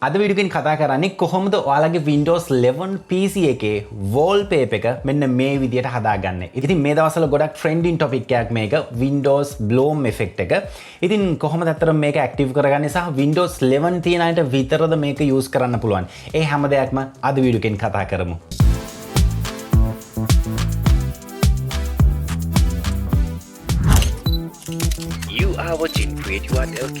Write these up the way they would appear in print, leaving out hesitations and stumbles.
අද වීඩියෝ එකෙන් කතා කරන්නේ කොහොමද ඔයාලගේ Windows 11 PC එකේ wallpaper එක මෙන්න මේ විදියට හදාගන්නේ. ඉතින් මේ දවස්වල ගොඩක් trending topic එකක් මේක Windows bloom effect එක. ඉතින් කොහොමද අතර මේක active කරගන්නේ සහ Windows 11 තියෙන අයට විතරද මේක use කරන්න පුළුවන්. ඒ හැම දෙයක්ම අද වීඩියෝ එකෙන් කතා කරමු. You are watching CREATIVEARTLK.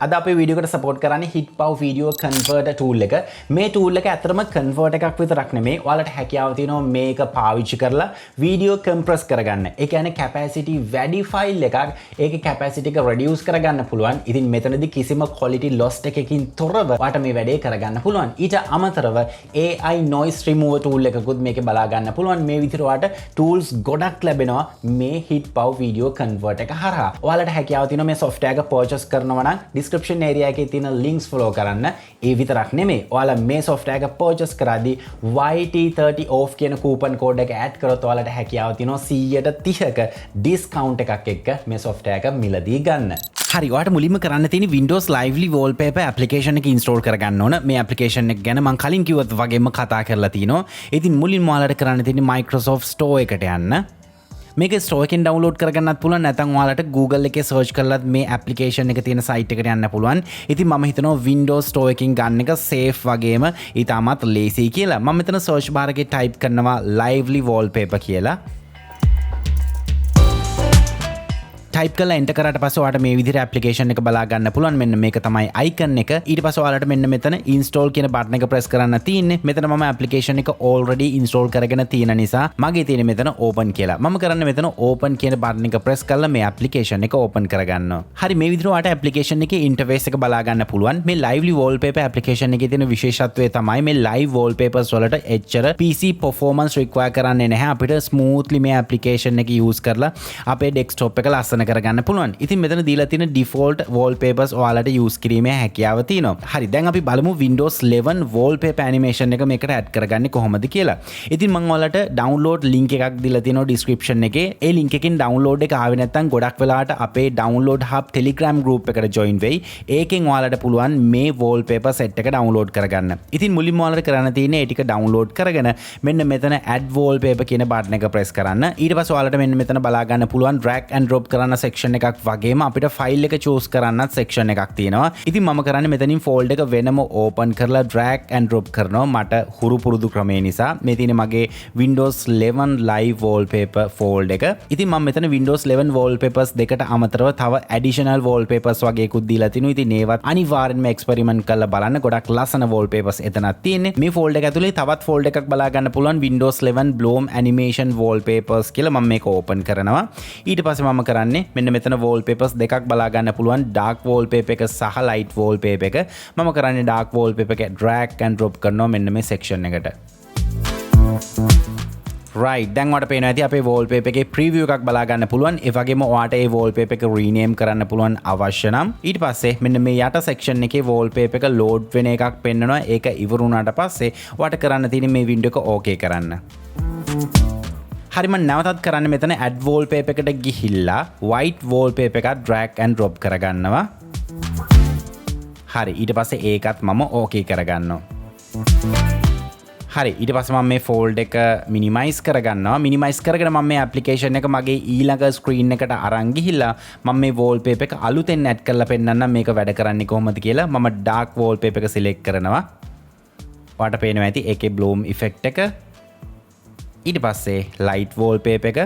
අද අපේ වීඩියෝ එකට සපෝට් කරන්නේ HitPow Video Converter tool එක. මේ tool එක ඇත්තටම convert එකක් විතරක් නෙමෙයි. ඔයාලට හැකියාව තියෙනවා මේක පාවිච්චි කරලා වීඩියෝ compress කරගන්න. ඒ කියන්නේ capacity වැඩි file එකක් ඒකේ capacity එක reduce කරගන්න පුළුවන්. ඉතින් මෙතනදී කිසිම quality loss එකකින් තොරව ඔයාලට මේ වැඩේ කරගන්න පුළුවන්. ඊට අමතරව AI noise remover tool එකකුත් මේකේ බලා ගන්න පුළුවන්. මේ විදිහට ඔයාලට tools ගොඩක් ලැබෙනවා මේ HitPow Video Converter එක හරහා. ඔයාලට හැකියාව තියෙනවා මේ software එක purchase කරනවා නම් description area එකේ තියෙන links follow කරන්න. ඒ විතරක් නෙමෙයි. ඔයාලා මේ software එක purchase කරද්දී YT30 off කියන coupon code එක add කරොත් ඔයාලට හැකියාව තියෙනවා 130ක discount එකක් එක්ක මේ software එක මිලදී ගන්න. හරි ඔයාලට මුලින්ම කරන්න තියෙන්නේ Windows Lively Wallpaper application එක install කරගන්න ඕන. මේ application එක ගැන මම කලින් කිව්වත් වගේම කතා කරලා තිනවා. ඉතින් මුලින්ම ඔයාලට කරන්න තියෙන්නේ Microsoft Store එකට යන්න. මේක ස්ටෝර් එකෙන් ඩවුන්ලෝඩ් කරගන්නත් පුළුවන් නැත්නම් ඔයාලට Google එකේ සර්ච් කරලත් මේ ඇප්ලිකේෂන් එක තියෙන සයිට් එකට යන්න පුළුවන්. ඉතින් මම හිතනවා Windows Store එකෙන් ගන්න එක සේෆ් වගේම ඊටමත් ලේසි කියලා. මම මෙතන සර්ච් බාර් එකේ ටයිප් කරනවා Lively Wallpaper කියලා. ටයිප් කරලා එන්ටර් කරාට පස්සේ ඔයාලට මේ විදිහට ඇප්ලිකේෂන් එක බලා ගන්න පුළුවන්. මෙන්න මේක තමයි අයිකන් එක. ඊට පස්සේ ඔයාලට මෙන්න මෙතන install කියන බටන් එක press කරන්න තියෙන්නේ. මෙතන මම ඇප්ලිකේෂන් එක already install කරගෙන තියෙන නිසා මගේ තියෙන්නේ මෙතන open කියලා. මම කරන්නේ මෙතන open කියන බටන් එක press කරලා මේ ඇප්ලිකේෂන් එක open කරගන්නවා. හරි මේ විදිහට ඔයාලට ඇප්ලිකේෂන් එකේ interface එක බලා ගන්න පුළුවන්. මේ Lively Wallpaper ඇප්ලිකේෂන් එකේ තියෙන විශේෂත්වය තමයි මේ live wallpapers වලට එච්චර PC performance require කරන්නේ නැහැ. අපිට smoothly මේ ඇප්ලිකේෂන් එක use කරලා අපේ desktop එක ලස්සන කරගන්න පුළුවන්. ඉතින් මෙතන දීලා තියෙන default wallpapers ඔයාලට use කිරීමේ හැකියාව තියෙනවා. හරි දැන් අපි බලමු Windows 11 wallpaper animation එක මේකට add කරගන්නේ කොහොමද කියලා. ඉතින් මම ඔයාලට download link එකක් දීලා තියෙනවා description එකේ. ඒ link එකෙන් download එක ආවේ නැත්නම් ගොඩක් වෙලාවට අපේ download hub Telegram group එකට join වෙයි. ඒකෙන් ඔයාලට පුළුවන් මේ wallpaper set එක download කරගන්න. ඉතින් මුලින්ම ඔයාලට කරන්න තියෙන්නේ ඒ ටික download කරගෙන මෙන්න මෙතන add wallpaper කියන button එක press කරන්න. ඊට පස්සේ ඔයාලට මෙන්න මෙතන බලා ගන්න පුළුවන් drag and drop කරන්න section එකක් වගේම අපිට file එක choose කරන්නත් section එකක් තියෙනවා. ඉතින් මම කරන්නේ මෙතනින් folder එක වෙනම open කරලා drag and drop කරනවා. මට හුරු පුරුදු ක්‍රමේ නිසා මේ තියෙන්නේ මගේ Windows 11 live wallpaper folder එක. ඉතින් මම මෙතන Windows 11 wallpapers දෙකට අමතරව තව additional wallpapers වගේකුත් දීලා තිනවා. ඉතින් ඒවත් අනිවාර්යෙන්ම experiment කරලා බලන්න. ගොඩක් ලස්සන wallpapers එතනක් තියෙන්නේ. මේ folder එක ඇතුලේ තවත් folder එකක් බලා ගන්න පුළුවන් Windows 11 bloom animation wallpapers කියලා. මම මේක open කරනවා. ඊට පස්සේ මම කරන්නේ මෙන්න මෙතන wallpapers දෙකක් බලා ගන්න පුළුවන් dark wallpaper එක සහ light wallpaper එක. මම කරන්නේ dark wallpaper එක drag and drop කරනවා මෙන්න මේ section එකට. right දැන් ඔයාලට පේනවා ඇති අපේ wallpaper එකේ preview එකක් බලා ගන්න පුළුවන්. ඒ වගේම ඔයාලට ඒ wallpaper එක rename කරන්න පුළුවන් අවශ්‍ය නම්. ඊට පස්සේ මෙන්න මේ යට section එකේ wallpaper එක load වෙන එකක් පෙන්නනවා. ඒක ඉවර වුණාට පස්සේ ඔයාලට කරන්න තියෙන්නේ මේ window එක okay කරන්න. හරි මම නැවතත් කරන්න මෙතන add wallpaper එකට ගිහිල්ලා white wallpaper එකක් drag and drop කරගන්නවා. හරි ඊට පස්සේ ඒකත් මම okay කරගන්නවා. හරි ඊට පස්සේ මම මේ folder එක minimize කරගන්නවා. minimize කරගෙන මම මේ application එක මගේ ඊළඟ screen එකට අරන් ගිහිල්ලා මම මේ wallpaper එක අලුතෙන් add කරලා පෙන්නන්නම් මේක වැඩ කරන්නේ කොහොමද කියලා. මම dark wallpaper එක select කරනවා. ඔයාලට පේනවා ඇති ඒකේ bloom effect එක. ඊට පස්සේ light wallpaper එක.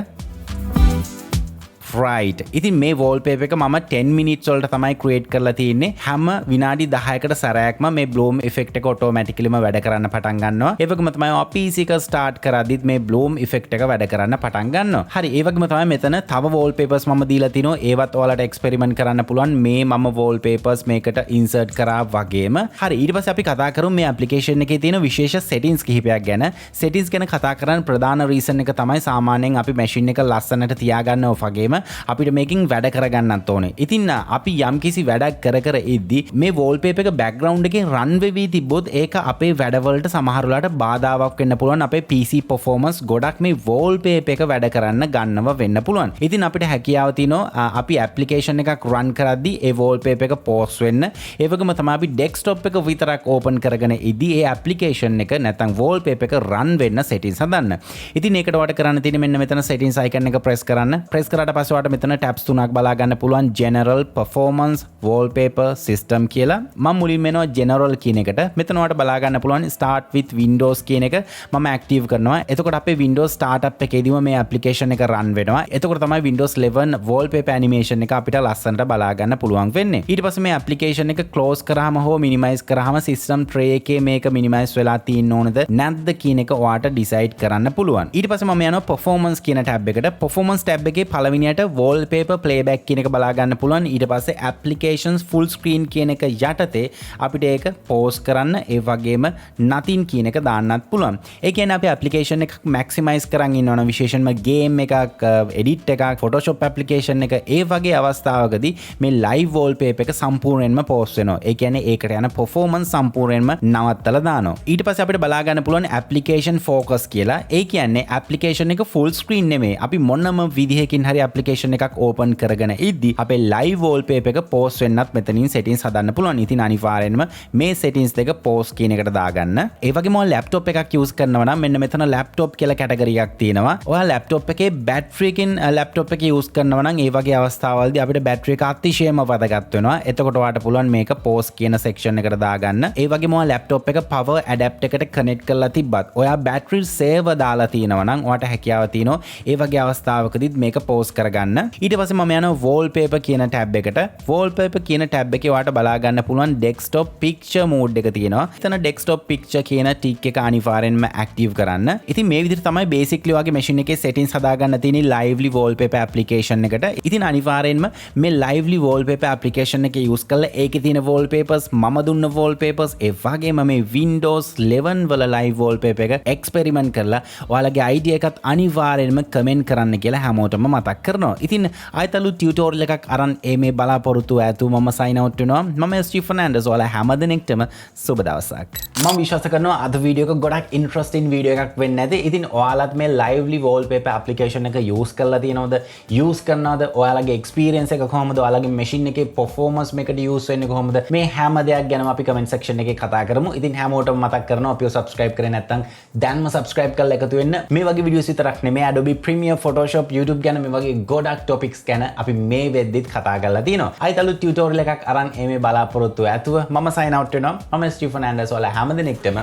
right ඉතින් මේ wallpaper එක මම 10 minutes වලට තමයි create කරලා තියෙන්නේ. හැම විනාඩි 10කට සැරයක්ම මේ bloom effect එක automaticallyම වැඩ කරන්න පටන් ගන්නවා. ඒ වගේම තමයි ඔය PC එක start කරද්දිත් මේ bloom effect එක වැඩ කරන්න පටන් ගන්නවා. හරි ඒ වගේම තමයි මෙතන තව wallpapers මම දීලා තිනවා. ඒවත් ඔයාලට experiment කරන්න පුළුවන්. මේ මම wallpapers මේකට insert කරා වගේම. හරි ඊට පස්සේ අපි කතා කරමු මේ application එකේ තියෙන විශේෂ settings කිහිපයක් ගැන. settings ගැන කතා කරන ප්‍රධාන reason එක තමයි සාමාන්‍යයෙන් අපි machine එක ලස්සනට තියාගන්නව වගේම අපිට මේකෙන් වැඩ කරගන්නත් ඕනේ. ඉතින් අපි යම්කිසි වැඩක් කර ඉද්දි මේ wallpaper එක background එකෙන් run වෙවි තිබ්බොත් ඒක අපේ වැඩවලට සමහර වෙලාවට බාධාවක් වෙන්න පුළුවන්. අපේ PC performance ගොඩක් මේ wallpaper එක වැඩ කරන්න ගන්නව වෙන්න පුළුවන්. ඉතින් අපිට හැකියාව තියෙනවා අපි application එකක් run කරද්දී ඒ wallpaper එක pause වෙන්න. ඒ වගේම තමයි අපි desktop එක විතරක් open කරගෙන ඉදී ඒ application එක නැත්නම් wallpaper එක run වෙන්න settings හදන්න. ඉතින් ඒකට ඔයාලට කරන්න තියෙන්නේ මෙන්න මෙතන settings icon එක press කරන්න. press කරාට පස්සේ ඔයාලට මෙතන tabs තුනක් බලා ගන්න පුළුවන් general, performance, wallpaper, system කියලා. මම මුලින්ම එනවා general කියන එකට. මෙතන ඔයාලට බලා ගන්න පුළුවන් start with windows කියන එක මම active කරනවා. එතකොට අපේ windows startup එකේදීම මේ application එක run වෙනවා. එතකොට තමයි windows 11 wallpaper animation එක අපිට ලස්සනට බලා ගන්න පුළුවන් වෙන්නේ. ඊට පස්සේ මේ application එක close කරාම හෝ minimize කරාම system tray එකේ මේක minimize වෙලා තියෙන්න ඕනද නැද්ද කියන එක ඔයාට decide කරන්න පුළුවන්. ඊට පස්සේ මම යනවා performance කියන tab එකට. performance tab එකේ පළවෙනියට wallpaper playback කියන එක බලා ගන්න පුළුවන්. ඊට පස්සේ applications full screen කියන එක යටතේ අපිට ඒක pause කරන්න ඒ වගේම nothing කියන එක දාන්නත් පුළුවන්. ඒ කියන්නේ අපි application එකක් maximize කරන් ඉන්නවනම් විශේෂයෙන්ම game එකක්, edit එකක්, Photoshop application එක ඒ වගේ අවස්ථාවකදී මේ live wallpaper එක සම්පූර්ණයෙන්ම pause වෙනවා. ඒ කියන්නේ ඒකට යන performance සම්පූර්ණයෙන්ම නවත්තලා දානවා. ඊට පස්සේ අපිට බලා ගන්න පුළුවන් application focus කියලා. ඒ කියන්නේ application එක full screen නෙමෙයි. අපි මොනම විදිහකින් හරි application එකක් open කරගෙන ඉද්දි අපේ live wallpaper එක pause වෙන්නත් මෙතනින් settings හදන්න පුළුවන්. ඉතින් අනිවාර්යෙන්ම මේ settings දෙක pause කියන එකට දාගන්න. ඒ වගේම ඔයා laptop එකක් use කරනවා නම් මෙන්න මෙතන laptop කියලා category එකක් තියෙනවා. ඔයා laptop එකේ battery එකකින් laptop එක use කරනවා නම් ඒ වගේ අවස්ථාවලදී අපිට battery එක අතිශයම වැදගත් වෙනවා. එතකොට ඔයාට පුළුවන් මේක pause කියන section එකට දාගන්න. ඒ වගේම ඔයා laptop එක power adapter එකට connect කරලා තිබ්බත් ඔයා battery save දාලා තියෙනවා නම් ඔයාට හැකියාව තියෙනවා ඒ වගේ අවස්ථාවකදීත් මේක pause කරගන්න. ඊට පස්සේ මම යනවා wallpaper කියන tab එකට. wallpaper කියන tab එකේ ඔයාට බලා ගන්න පුළුවන් desktop picture mode එක තියෙනවා. එතන desktop picture කියන tick එක අනිවාර්යෙන්ම active කරන්න. ඉතින් මේ විදිහට තමයි basically ඔයාගේ machine එකේ settings හදාගන්න තියෙන්නේ lively wallpaper application එකට. ඉතින් අනිවාර්යෙන්ම මේ lively wallpaper application එක use කරලා ඒකේ තියෙන wallpapers මම දුන්න wallpapers ඒ වගේම මේ Windows 11 වල live wallpaper එක experiment කරලා ඔයාලගේ idea එකත් අනිවාර්යෙන්ම comment කරන්න කියලා හැමෝටම මතක් කරනවා. ඉතින් ආයතලු tutorial එකක් අරන් මේ බලාපොරොත්තු ඇතු මම sign out වෙනවා. මම ස්ටීෆන් ෆර්නෑන්ඩස්. ඔයාලා හැමදෙනෙක්ටම සුබ දවසක්. මම විශ්වාස කරනවා අද වීඩියෝ එක ගොඩක් interesting වීඩියෝ එකක් වෙන්න ඇති. ඉතින් ඔයාලත් මේ lively wallpaper application එක use කරලා තියෙනවද? use කරනවද? ඔයාලගේ experience එක කොහොමද? ඔයාලගේ machine එකේ performance මේකට use වෙන්නේ කොහොමද? මේ හැම දෙයක් ගැනම අපි comment section එකේ කතා කරමු. ඉතින් හැමෝටම මතක් කරනවා අපිව subscribe කරේ නැත්නම් දැන්ම subscribe කරලා එකතු වෙන්න. මේ වගේ videos විතරක් නෙමෙයි Adobe Premiere, Photoshop, YouTube ගැන මේ වගේ ගොඩක් topics ගැන අපි මේ වෙද්දිත් කතා කරලා තියෙනවා. අයිතලු tutorial එකක් අරන් මේ බලාපොරොත්තු ඇතුව මම sign out වෙනවා. මම ස්ටීෆන් ෆර්නෑන්ඩස්. ඔයාලා හැමදෙනෙක්ටම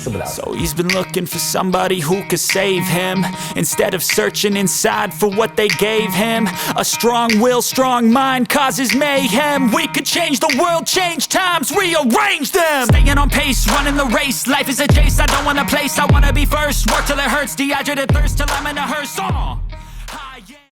සුබ දවසක්. So he's been looking for somebody who could save him instead of searching inside for what they gave him. A strong will, strong mind causes mayhem. We could change the world, change times, rearrange them. Staying on pace, running the race. Life is a chase, I don't want a place, I wanna be first. Work till it hurts, dehydrated thirst till I'm in a hearse.